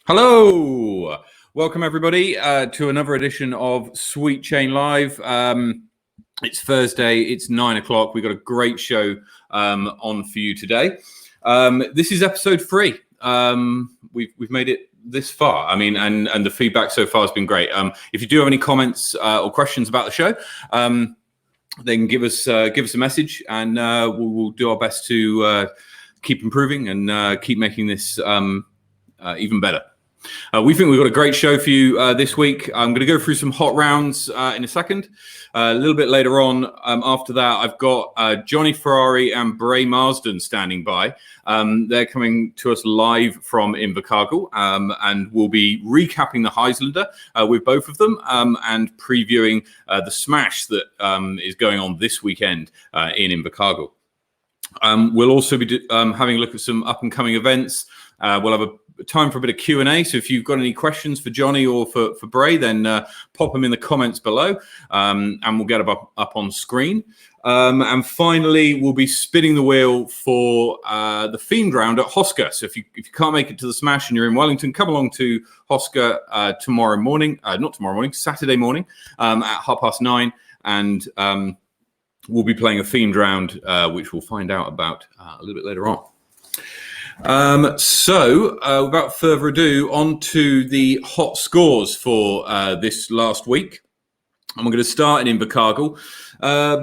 Hello, welcome everybody to another edition of Sweet Chain Live. It's Thursday, it's 9 o'clock. We've got a great show on for you today. This is episode 3. We've made it this far. I mean, and the feedback so far has been great. If you do have any comments or questions about the show, then give us a message, and we'll do our best to keep improving and keep making this even better. We think we've got a great show for you this week. I'm going to go through some hot rounds in a second. A little bit later on, after that, I've got Johnny Ferrari and Bray Marsden standing by. They're coming to us live from Invercargill, and we'll be recapping the Highlander with both of them and previewing the smash that is going on this weekend in Invercargill. We'll also be having a look at some up-and-coming events. We'll have a time for a bit of Q&A, so if you've got any questions for Johnny or for Bray, then pop them in the comments below, and we'll get them up on screen. And finally, we'll be spinning the wheel for the Fiend round at Hoscar. So if you can't make it to the Smash and you're in Wellington, come along to Hoscar Saturday morning at 9:30, and we'll be playing a Fiend round, which we'll find out about a little bit later on. So without further ado, on to the hot scores for this last week. And we're going to start in Invercargill.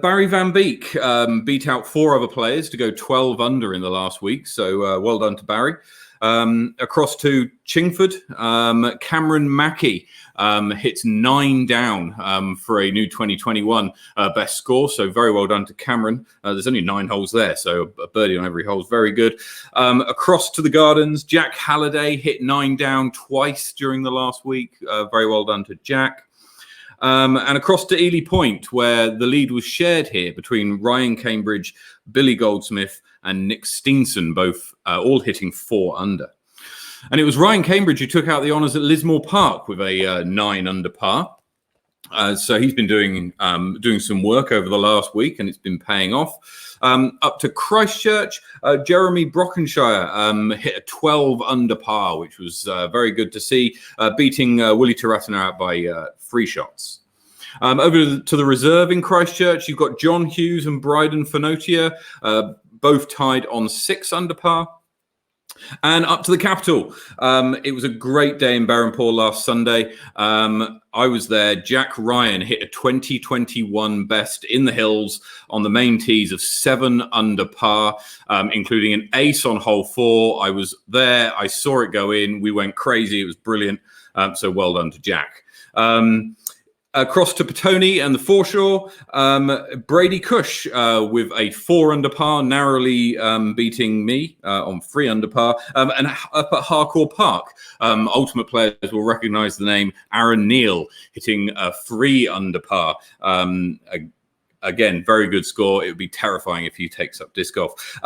Barry Van Beek beat out 4 other players to go 12 under in the last week. So well done to Barry. Across to Chingford, Cameron Mackey hits 9 down for a new 2021 best score. So very well done to Cameron. There's only 9 holes there, so a birdie on every hole is very good. Across to the Gardens, Jack Halliday hit 9 down twice during the last week. Very well done to Jack. And across to Ely Point, where the lead was shared here between Ryan Cambridge, Billy Goldsmith, and Nick Steenson, both all hitting 4 under. And it was Ryan Cambridge who took out the honours at Lismore Park with a 9 under par. So he's been doing some work over the last week, and it's been paying off. Up to Christchurch, Jeremy Brockenshire hit a 12 under par, which was very good to see, beating Willie Taratana out by 3 shots. Over to the reserve in Christchurch, you've got John Hughes and Bryden Fenotia, both tied on 6 under par. And up to the capital. It was a great day in Berrenport last Sunday. I was there. Jack Ryan hit a 2021 best in the hills on the main tees of 7 under par, including an ace on hole 4. I was there. I saw it go in. We went crazy. It was brilliant. So well done to Jack. Across to Petone and the foreshore, Brady Cush with a 4 under par, narrowly beating me on 3 under par. And up at Harcourt Park, ultimate players will recognise the name Aaron Neal, hitting a 3 under par. Again, very good score. It would be terrifying if he takes up disc golf.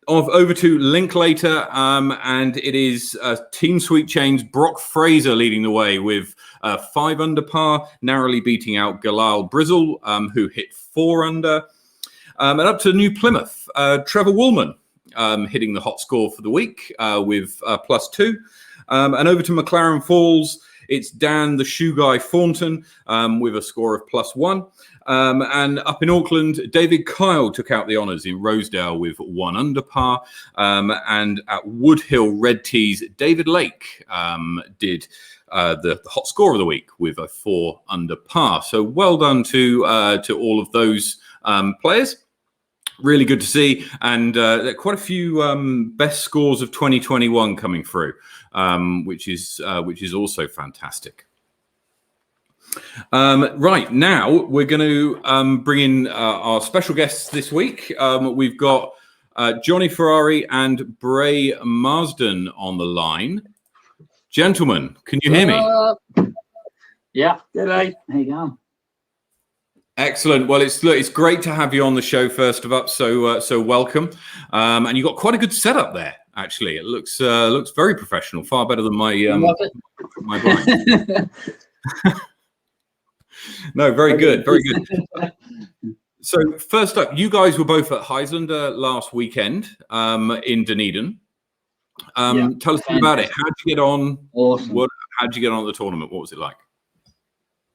Over to Linklater, and it is Team Sweet Chain's Brock Fraser leading the way with 5 under par, narrowly beating out Galal Brizzle, who hit 4 under. And up to New Plymouth, Trevor Woolman hitting the hot score for the week with +2. And over to McLaren Falls, it's Dan the Shoe Guy Thornton with a score of +1. And up in Auckland, David Kyle took out the honours in Rosedale with 1 under par. And at Woodhill Red Tees, David Lake did the hot score of the week with a 4 under par. So well done to all of those players. Really good to see, and quite a few best scores of 2021 coming through, which is also fantastic. Right now, we're going to bring in our special guests this week. We've got Johnny Ferrari and Bray Marsden on the line. Gentlemen, can you hear me? Yeah. G'day. How you going? Excellent. Well, it's great to have you on the show. First of all, so welcome. And you've got quite a good setup there. Actually, it looks very professional. Far better than my blind. No, very good, very good. So first up, you guys were both at Highlander last weekend in Dunedin. Tell us about it. How'd you get on? Awesome. How'd you get on at the tournament? What was it like?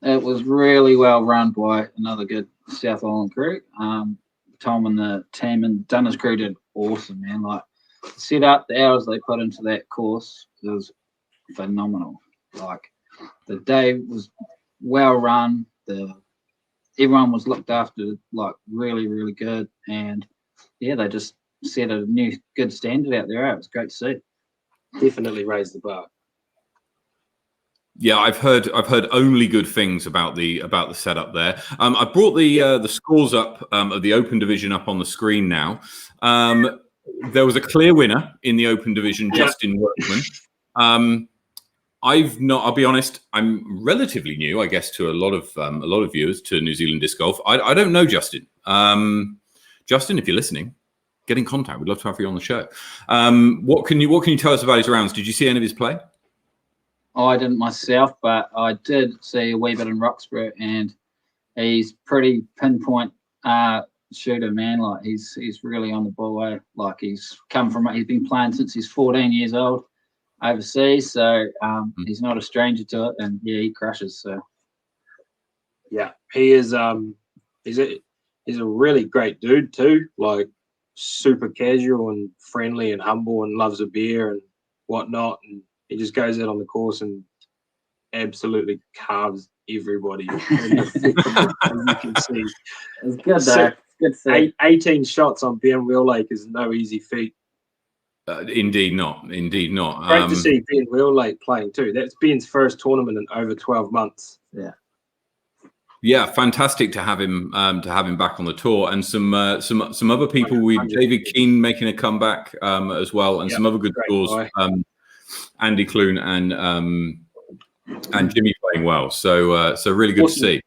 It was really well run by another good South Island crew. Tom and the team and Dunner's crew did awesome, man. Like the setup, the hours they put into that course was phenomenal. Like the day was well run. Everyone was looked after like really, really good, and they just set a new good standard out there. It was great to see. Definitely raised the bar. Yeah, I've heard only good things about the setup there. I brought the scores up of the Open Division up on the screen now. There was a clear winner in the Open Division, Justin Workman. I'll be honest, I'm relatively new, I guess, to a lot of viewers to New Zealand disc golf. I don't know Justin. Justin, if you're listening, get in contact. We'd love to have you on the show. What can you tell us about his rounds? Did you see any of his play? I didn't myself, but I did see a wee bit in Roxburgh, and he's pretty pinpoint shooter, man. Like he's really on the ball. Like he's been playing since he's 14 years old overseas, so he's not a stranger to it, and he crushes. So yeah, he is. He's a really great dude too. Like super casual and friendly and humble, and loves a beer and whatnot. And he just goes out on the course and absolutely carves everybody. As you can see, it's good though. Good to see. 18 shots on Ben Wheel Lake is no easy feat. Indeed not. Indeed not. Great to see Ben Wheel Lake playing too. That's Ben's first tournament in over 12 months. Yeah, fantastic to have him back on the tour, and some other people. David Keane making a comeback as well, and some other good scores. Andy Clune and Jimmy playing well. So really good to see.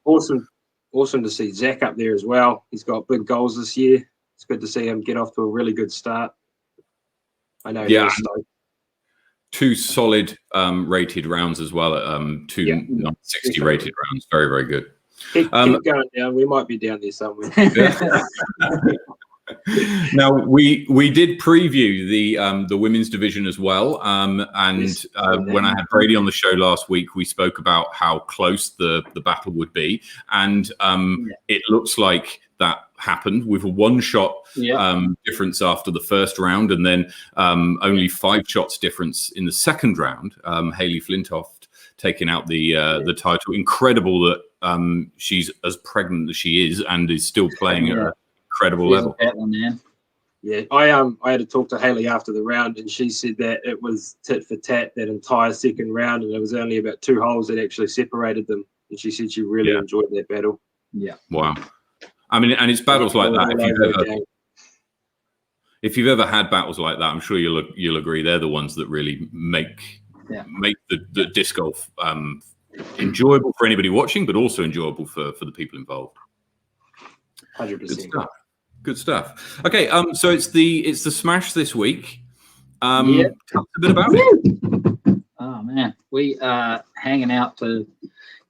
Awesome to see Zach up there as well. He's got big goals this year. It's good to see him get off to a really good start. I know. Yeah. Two solid rated rounds as well. 260 rated rounds. Very, very good. Keep going down. We might be down there somewhere. Now we did preview the women's division as well, and when I had Brady on the show last week, we spoke about how close the battle would be, and it looks like that happened with a one-shot difference after the first round, and then only 5 shots difference in the second round. Hayley Flintoft taking out the title. Incredible that she's as pregnant as she is and is still playing at an incredible level. Yeah, I had to talk to Hayley after the round, and she said that it was tit for tat that entire second round, and there was only about 2 holes that actually separated them. And she said she really enjoyed that battle. Yeah. Wow. I mean, and it's battles like that. If you've ever had battles like that, I'm sure you'll agree they're the ones that really make the disc golf enjoyable for anybody watching, but also enjoyable for the people involved. 100%. Good stuff. Okay, so it's the Smash this week. Tell us a bit about it. Oh man, we are hanging out to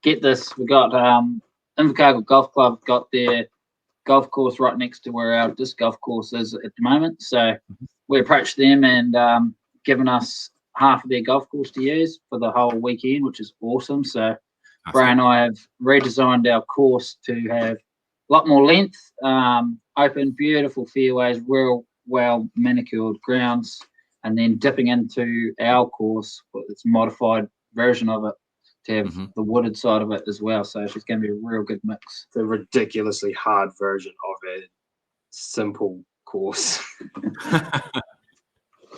get this. We got Invercargill Golf Club got their golf course right next to where our disc golf course is at the moment. So we approached them and given us half of their golf course to use for the whole weekend, which is awesome. So Brian and I have redesigned our course to have a lot more length, open, beautiful fairways, real well manicured grounds, and then dipping into our course, it's a modified version of it to have the wooded side of it as well. So it's going to be a real good mix. It's a ridiculously hard version of a simple course.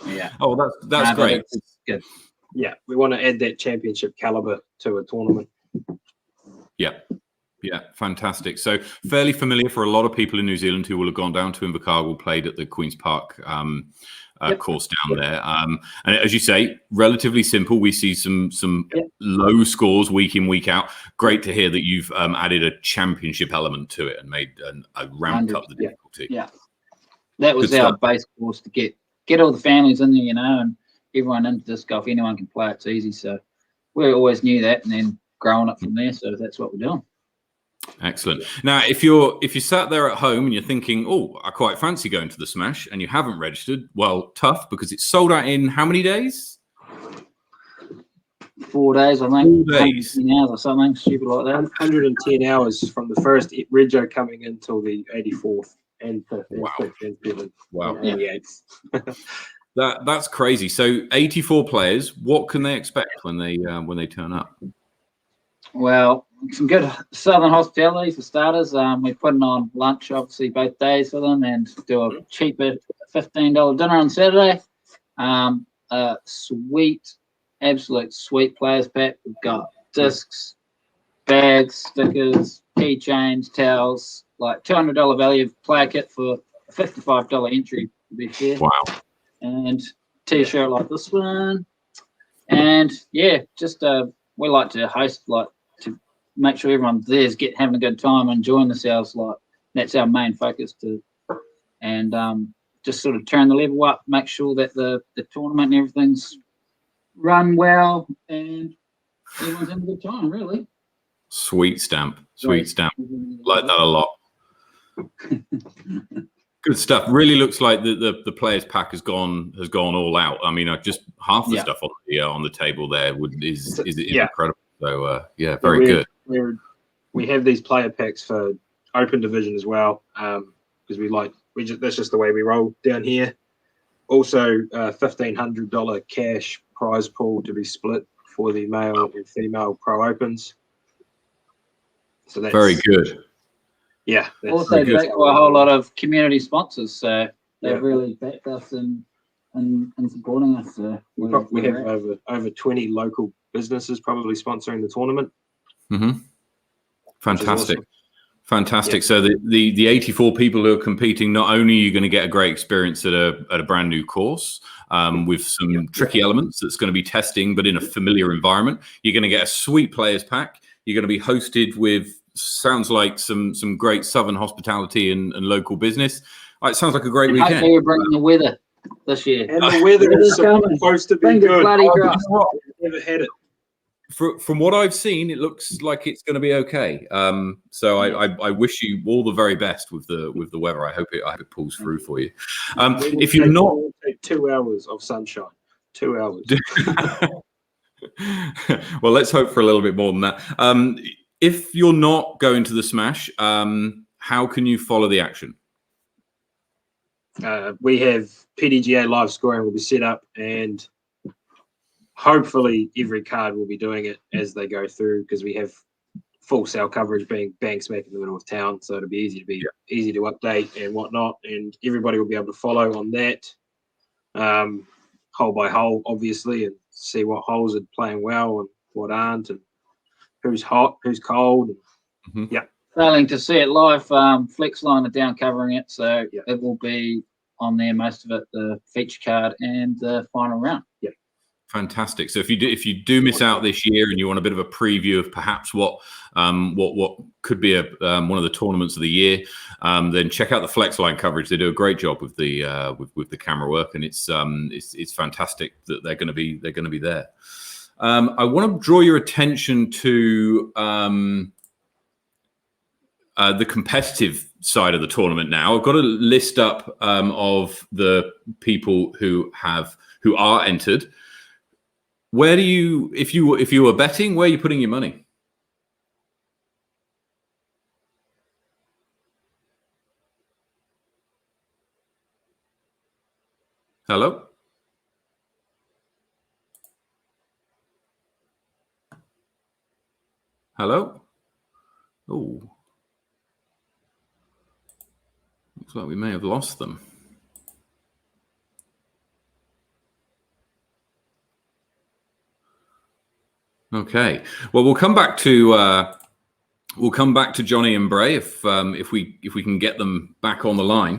Yeah. Oh, that's great. It's good. Yeah, we want to add that championship caliber to a tournament. Yeah, fantastic. So fairly familiar for a lot of people in New Zealand who will have gone down to Invercargill, played at the Queen's Park course down there. And as you say, relatively simple. We see some low scores week in, week out. Great to hear that you've added a championship element to it and made ramped up the difficulty. Yeah, that was our base course to get all the families in there, and everyone into disc golf. Anyone can play. It's easy. So we always knew that, and then growing up from there. So that's what we're doing. Excellent. Now, if you sat there at home and you're thinking, "Oh, I quite fancy going to the Smash," and you haven't registered, well, tough, because it's sold out in how many days? 4 days, I think. 4 days. 110 hours or something stupid like that. 110 hours from the first Rego coming in till the 84th and 5th and Wow. 6th and 7th Wow. and 88th. That's crazy. So 84 players. What can they expect when they turn up? Well, some good southern hospitality for starters. We're putting on lunch, obviously, both days for them, and do a cheaper $15 dinner on Saturday. A sweet, absolute sweet players pack. We've got discs, bags, stickers, keychains, towels, like $200 value of player kit for a $55 entry, to be fair. Wow. And t-shirt like this one. And yeah, just we like to host, like, to make sure everyone's there, having a good time, enjoying themselves. Like, that's our main focus and just sort of turn the level up, make sure that the tournament and everything's run well, and everyone's having a good time, really. Sweet stamp. Like that a lot. Good stuff. Really looks like the players pack has gone all out. I mean, just half the stuff on the table there is incredible. So yeah, very good. We have these player packs for open division as well, because that's just the way we roll down here. Also, $1,500 cash prize pool to be split for the male and female pro opens. So that's very good. Yeah. Also backed by a whole lot of community sponsors, so they've really backed us in supporting us. We have over 20 local businesses probably sponsoring the tournament. Mm-hmm. Fantastic. Awesome. Fantastic. Yeah. So the 84 people who are competing, not only are you going to get a great experience at a brand new course with some tricky elements that's going to be testing, but in a familiar environment, you're going to get a sweet players pack. You're going to be hosted with, sounds like, some great southern hospitality and local business. It sounds like a great weekend. Hopefully we're bringing the weather this year. And the weather is supposed to be good. I've never had it. From what I've seen, it looks like it's going to be okay. So I wish you all the very best with the weather. I hope it pulls through for you. If you're not, 2 hours of sunshine. 2 hours. Well, let's hope for a little bit more than that. If you're not going to the Smash, how can you follow the action? We have PDGA live scoring will be set up, and hopefully every card will be doing it as they go through, because we have full cell coverage being bang smack in the middle of town, so it'll be easy to update and whatnot, and everybody will be able to follow on that hole by hole, obviously, and see what holes are playing well and what aren't, and who's hot, who's cold. Mm-hmm. Yeah. Failing to see it live, Flexline are down covering it, so it will be on there, most of it, the feature card and the final round. Yeah. Fantastic. So if you do miss out this year and you want a bit of a preview of perhaps what could be one of the tournaments of the year, then check out the Flexline coverage. They do a great job with the camera work, and it's fantastic that they're going to be there. I want to draw your attention to the competitive side of the tournament now. I've got a list up of the people who are entered. Where do you, if you were betting, where are you putting your money? Hello? Hello? Oh. Looks like we may have lost them. Okay. Well, we'll come back to Johnny and Bray if we can get them back on the line,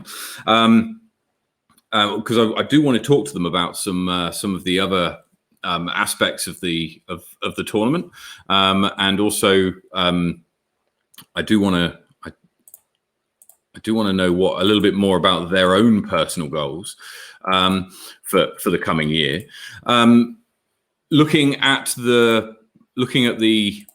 because I do want to talk to them about some of the other aspects of the tournament, and also I do want to know a little bit more about their own personal goals for the coming year. Looking at the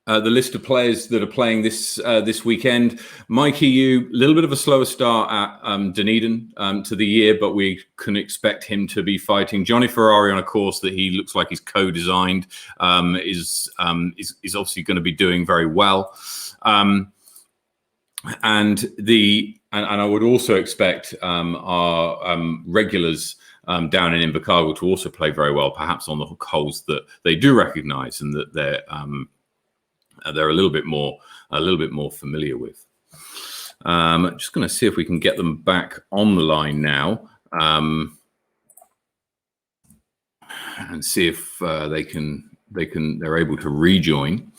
the list of players that are playing this weekend. Mikey Yu, a little bit of a slower start at Dunedin to the year, but we can expect him to be fighting. Johnny Ferrari on a course that he looks like he's co-designed is obviously going to be doing very well. And I would also expect our regulars down in Invercargill to also play very well, perhaps on the holes that they do recognise and that they're a little bit more familiar with. Just going to see if we can get them back on the line now, and see if they're able to rejoin.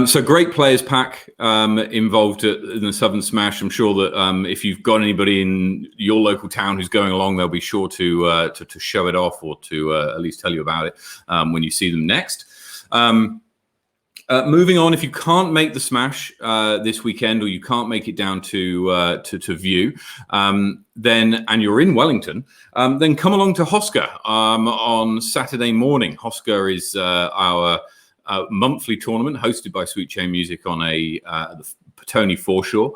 So great players pack involved in the Southern Smash. I'm sure that if you've got anybody in your local town who's going along, they'll be sure to show it off, or to at least tell you about it when you see them next. Moving on, if you can't make the Smash this weekend, or you can't make it down to View, then, and you're in Wellington, then come along to Hoscar on Saturday morning. Hoscar is our monthly tournament hosted by Sweet Chain Music on the Petone foreshore,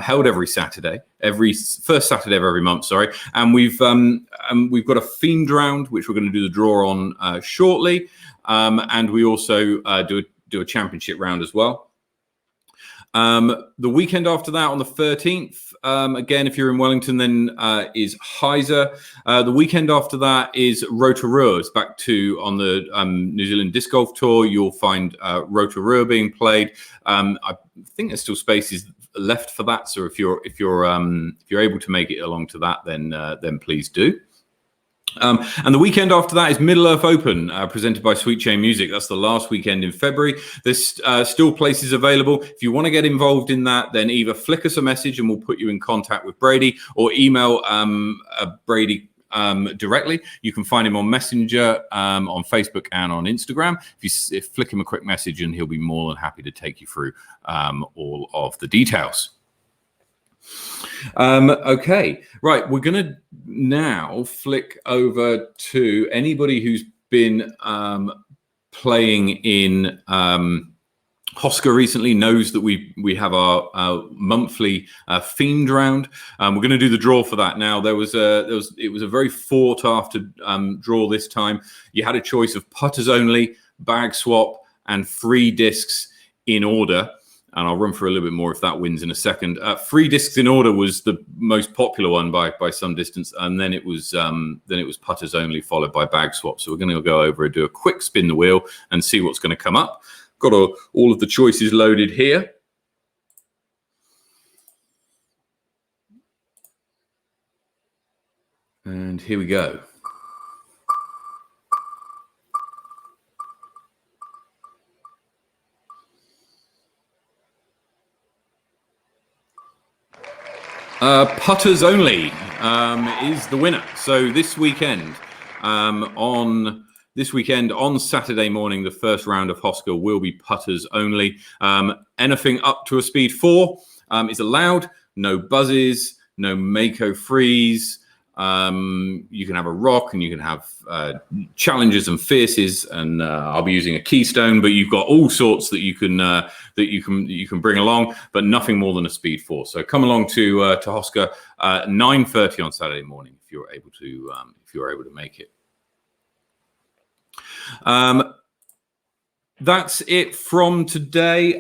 held every Saturday, first Saturday of every month. Sorry, and we've got a themed round which we're going to do the draw on shortly, and we also do a championship round as well. The weekend after that, on the 13th, again, if you're in Wellington, then is Heiser. The weekend after that is Rotorua. It's back to on the New Zealand Disc Golf Tour. You'll find Rotorua being played. I think there's still spaces left for that. So if you're able to make it along to that, then please do. And the weekend after that is Middle Earth Open, presented by Sweet Chain Music. That's the last weekend in February. There's still places available. If you want to get involved in that, then either flick us a message and we'll put you in contact with Brady, or email Brady directly. You can find him on Messenger, on Facebook, and on Instagram. If you flick him a quick message, and he'll be more than happy to take you through all of the details. Okay, right, we're going to now flick over to anybody who's been playing in Hoscar recently knows that we have our monthly themed round. We're going to do the draw for that now. It was a very fought after draw this time. You had a choice of putters only, bag swap, and 3 discs in order. And I'll run for a little bit more if that wins in a second. 3 discs in order was the most popular one by some distance, and then it was putters only, followed by bag swap. So we're going to go over and do a quick spin the wheel and see what's going to come up. Got all of the choices loaded here. And here we go. Putters only is the winner. So this weekend, on Saturday morning, the first round of Hoscar will be putters only. Anything up to a speed 4 is allowed. No buzzes, no Mako freeze. You can have a rock, and you can have challenges and fierces, and I'll be using a keystone. But you've got all sorts that you can bring along, but nothing more than a speed 4. So come along to Hoscar 9:30 on Saturday morning if you're able to make it. That's it from today.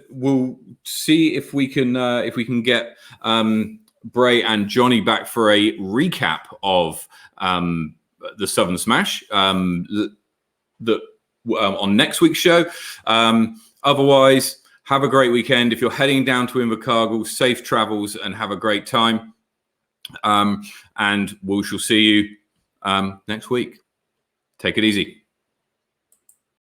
We'll see if we can get Bray and Johnny back for a recap of the Southern Smash on next week's show. Otherwise, have a great weekend. If you're heading down to Invercargill, safe travels and have a great time. And we shall see you next week. Take it easy.